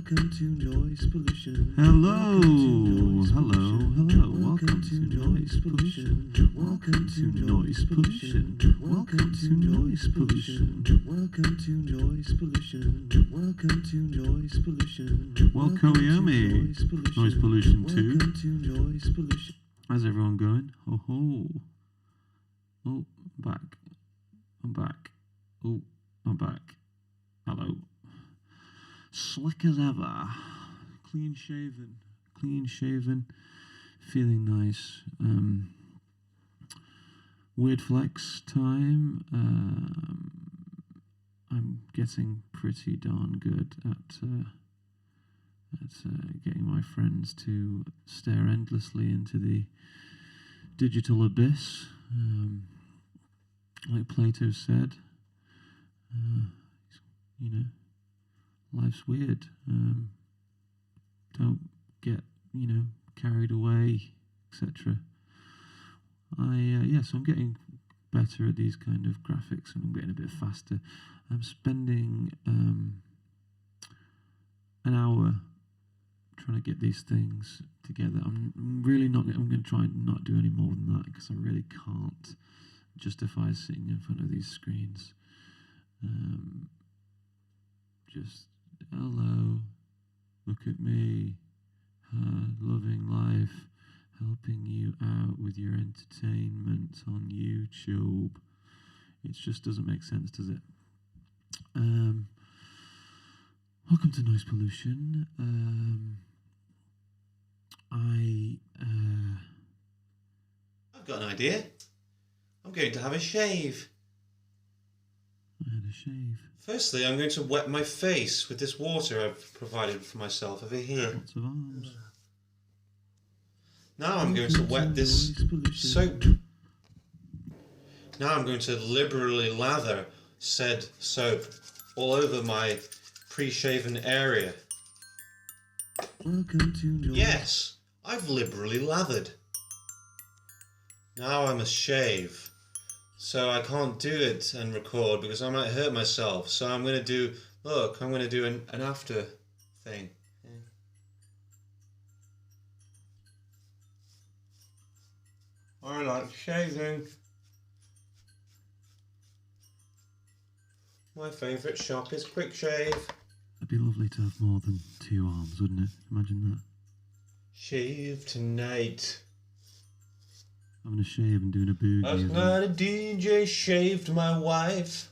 Welcome to Noise Pollution. Hello, hello. Welcome to Noise Pollution. Welcome to Noise Pollution. Welcome to Noise Pollution. Welcome to Noise Pollution. Welcome to Noise Pollution. Welcome Koyomi. Noise Pollution 2. Welcome to Noise Pollution. How's everyone going? Oh ho. Oh, I'm back. I'm back. Oh, I'm back. Hello. Slick as ever. Clean shaven. Feeling nice. Weird flex time. I'm getting pretty darn good at getting my friends to stare endlessly into the digital abyss. Like Plato said, life's weird. Don't get, carried away, etc. So I'm getting better at these kind of graphics, and I'm getting a bit faster. I'm spending an hour trying to get these things together. I'm going to try and not do any more than that, because I really can't justify sitting in front of these screens. Just hello, look at me, loving life, helping you out with your entertainment on YouTube. It just doesn't make sense, does it? Welcome to Noise Pollution. I've got an idea. I'm going to have a shave. I had a shave. Firstly, I'm going to wet my face with this water I've provided for myself over here. Lots of arms. Now I'm going to wet this soap. Now I'm going to liberally lather said soap all over my pre-shaven area. Welcome to Noise. Yes, I've liberally lathered. Now I must shave. So I can't do it and record because I might hurt myself. So I'm going to do an after thing. I like shaving. My favourite shop is Quick Shave. It'd be lovely to have more than 2 arms, wouldn't it? Imagine that. Shave tonight. Having a shave and doing a boogie. Last night a DJ shaved my wife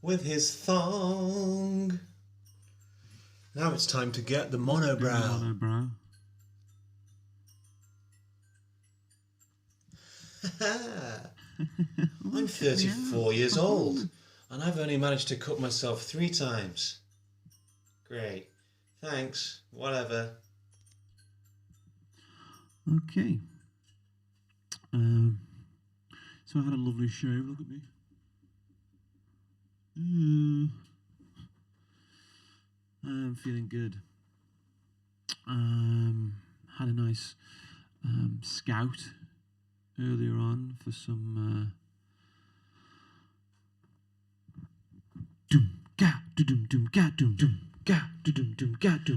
with his thong. Now it's time to get the monobrow. Monobrow. I'm 34 years old and I've only managed to cut myself 3 times. Great. Thanks. Whatever. Okay. So I had a lovely shave. Look at me. I'm feeling good. Had a nice scout earlier on for some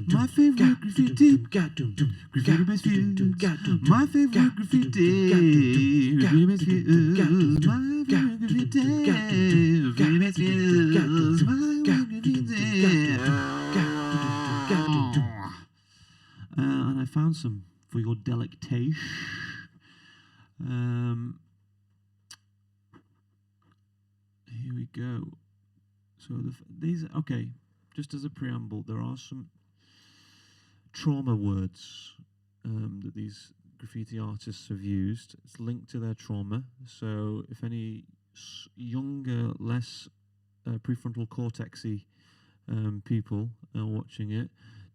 my favorite graffiti. Graffiti makes you. My favorite graffiti. Graffiti makes you. My favorite graffiti. Graffiti makes you. And I found some for your delectation. Here we go. So these, okay, just as a preamble, there are some trauma words that these graffiti artists have used. It's linked to their trauma. So if any younger, less prefrontal cortex-y people are watching it,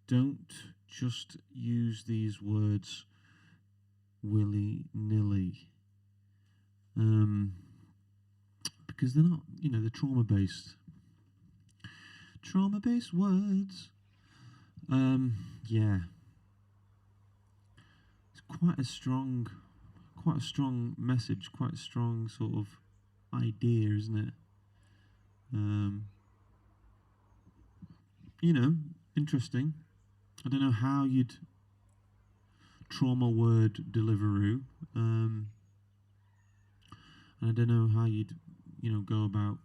don't just use these words willy-nilly. Because they're not, they're trauma-based. Trauma-based words. Yeah. It's quite a strong message, quite a strong sort of idea, isn't it? you know, interesting. I don't know how you'd trauma word Deliveroo. And I don't know how you'd, go about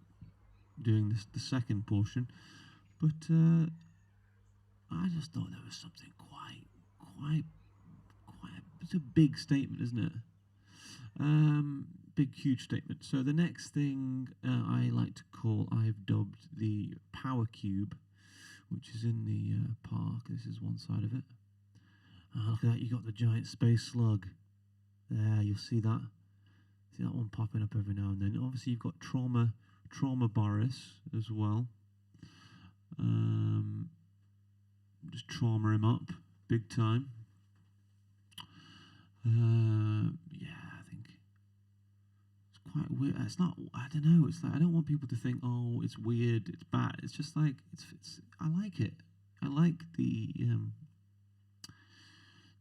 doing this, the second portion. But I just thought there was something quite. It's a big statement, isn't it? Big, huge statement. So the next thing I like to call, I've dubbed the Power Cube, which is in the park. This is one side of it. Look at that, you got the giant space slug. There, you'll see that. See that one popping up every now and then. Obviously, you've got Trauma BORIS as well. Just trauma him up, big time. I think it's quite weird. It's not. I don't know. It's like I don't want people to think, oh, it's weird, it's bad. It's just like it's. I like it. I like the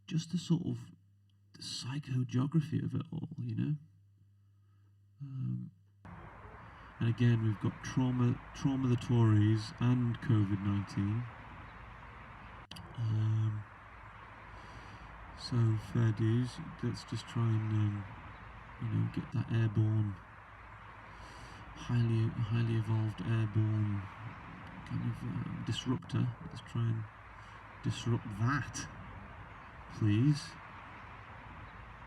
just the sort of the psychogeography of it all, And again, we've got trauma the Tories and COVID-19. So fair dues. Let's just try and get that airborne, highly evolved airborne kind of disruptor. Let's try and disrupt that, please.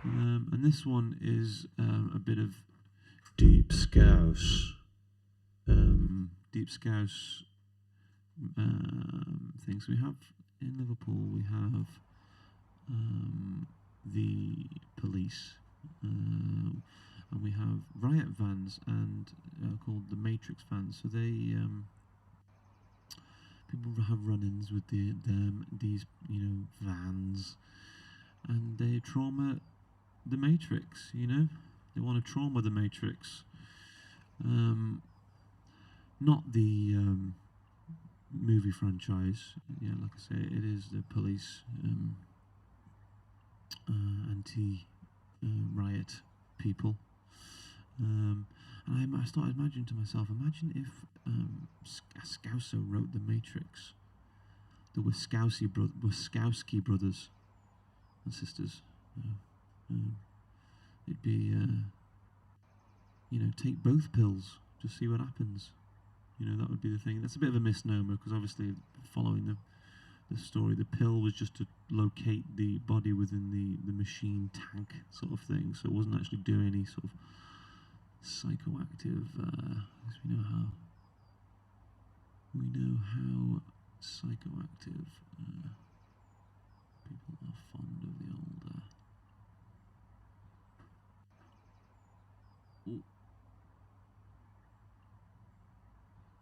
And this one is a bit of Deep Scouse. Deep Scouse things. We have in Liverpool. We have the police, and we have riot vans and called the Matrix vans. So they people have run-ins with these vans, and they trauma the Matrix. They want to trauma the Matrix. Not the movie franchise. Yeah, like I say, it is the police anti-riot people. And I started imagining to myself, imagine if a Scouser wrote The Matrix. The Wachowski brothers and sisters. It'd be, take both pills, just see what happens. That would be the thing. That's a bit of a misnomer, because obviously following the story, the pill was just to locate the body within the machine tank sort of thing, so it wasn't actually doing any sort of psychoactive, because we know how psychoactive people are fond of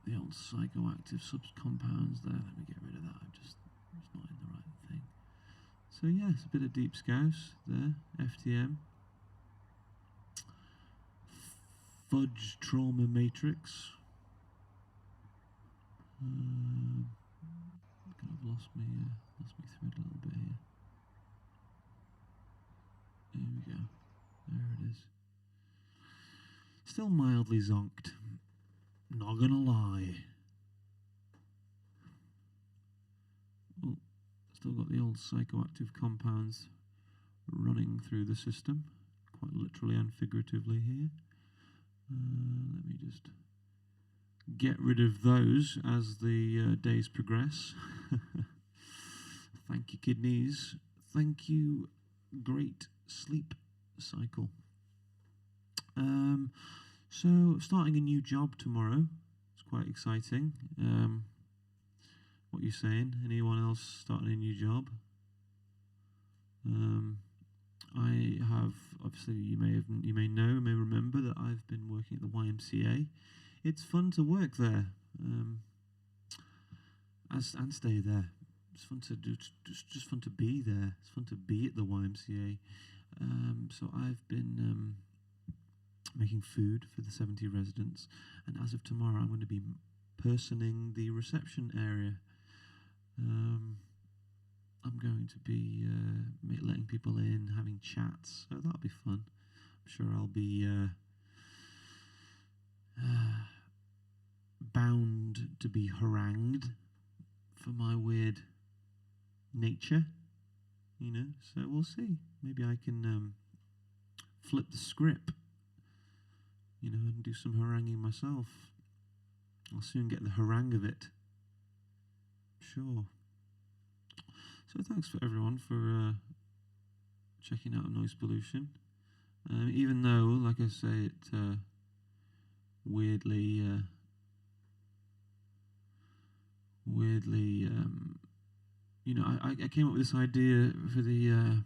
the old psychoactive compounds there. Let me get rid of that. It's not in the right thing. So yeah, it's a bit of Deep Scouse there. FTM. Fudge Trauma Matrix. Kind of lost me thread a little bit here. There we go. There it is. Still mildly zonked. Not gonna lie. Oh, still got the old psychoactive compounds running through the system, quite literally and figuratively here. Let me just get rid of those as the days progress. Thank you, kidneys. Thank you, great sleep cycle. So, starting a new job tomorrow. It's quite exciting. What are you saying? Anyone else starting a new job? I have, obviously, you may remember that I've been working at the YMCA. It's fun to work there, and stay there. It's fun to do. Just fun to be there. It's fun to be at the YMCA. So I've been making food for the 70 residents, and as of tomorrow I'm going to be personing the reception area. I'm going to be letting people in, having chats, so that'll be fun. I'm sure I'll be bound to be harangued for my weird nature, you know. So we'll see. Maybe I can flip the script, you know, and do some haranguing myself. I'll soon get the harangue of it. Sure. So thanks for everyone for checking out Noise Pollution. Even though, like I say, it weirdly, you know, I came up with this idea for the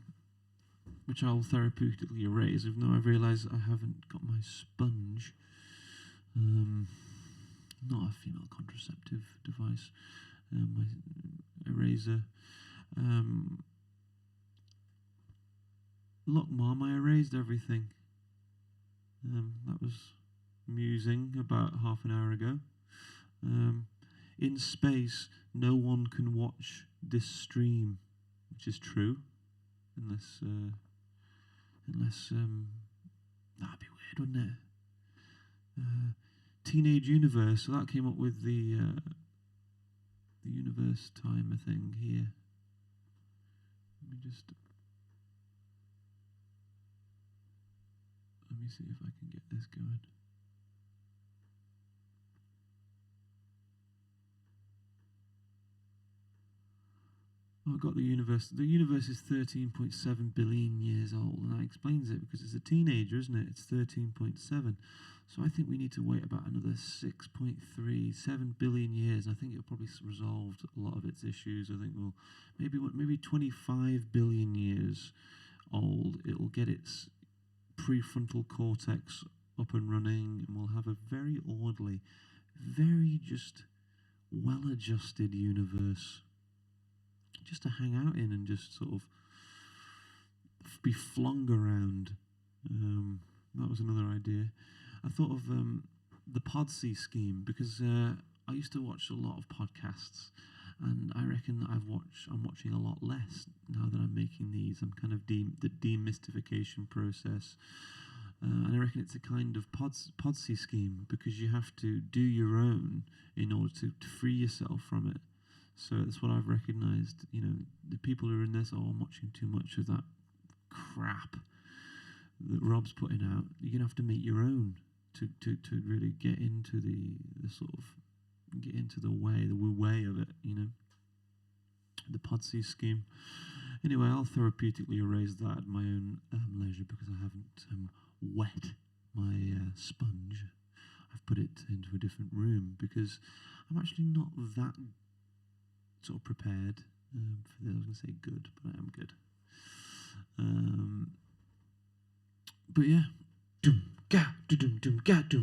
which I'll therapeutically erase, even though I realise I haven't got my sponge. Not a female contraceptive device. My eraser. Look, Mom, I erased everything. That was amusing about half an hour ago. In space, no one can watch this stream, which is true, unless that'd be weird, wouldn't it? Teenage Universe, so that came up with the universe timer thing here. Let me see if I can get this going. Oh, I got the universe. The universe is 13.7 billion years old, and that explains it because it's a teenager, isn't it? It's 13.7. So I think we need to wait about another 6.37 billion years. I think it'll probably resolve a lot of its issues. I think we'll maybe 25 billion years old. It'll get its prefrontal cortex up and running, and we'll have a very orderly, very just well-adjusted universe just to hang out in and just sort of be flung around. That was another idea. I thought of the Podsy scheme because I used to watch a lot of podcasts, and I reckon that I'm watching a lot less now that I'm making these. I'm kind of the demystification process, and I reckon it's a kind of Podsy scheme because you have to do your own in order to free yourself from it. So that's what I've recognised. You know, the people who are in this, I'm watching too much of that crap that Rob's putting out. You're gonna have to make your own to really get into the sort of get into the way of it. You know, the Podsy scheme. Anyway, I'll therapeutically erase that at my own leisure because I haven't wet my sponge. I've put it into a different room because I'm actually not that sort of prepared for this. I was going to say good, but I am good. But yeah.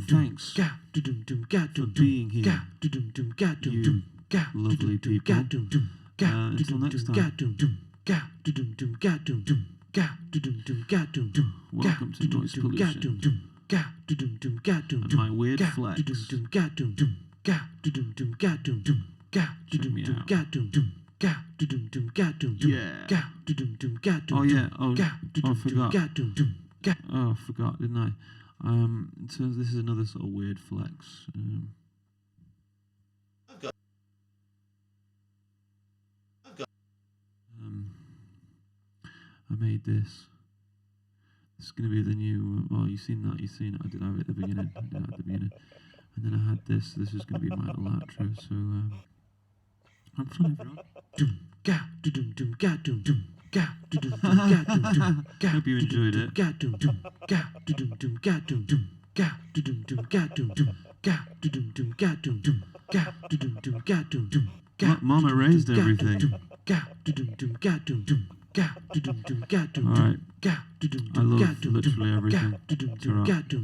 Thanks for being here, you lovely people. Until next time. Welcome to Noise Pollution and my weird flex. Check me out. Yeah. Oh yeah. Oh, I forgot. Oh, I forgot, didn't I? So this is another sort of weird flex. I made this. This is going to be the new. Well, you've seen that. I did have it at the beginning. And then I had this. This is going to be my little outro. So have fun, everyone. Hope you enjoyed it. Mama raised everything. Alright. I love literally everything.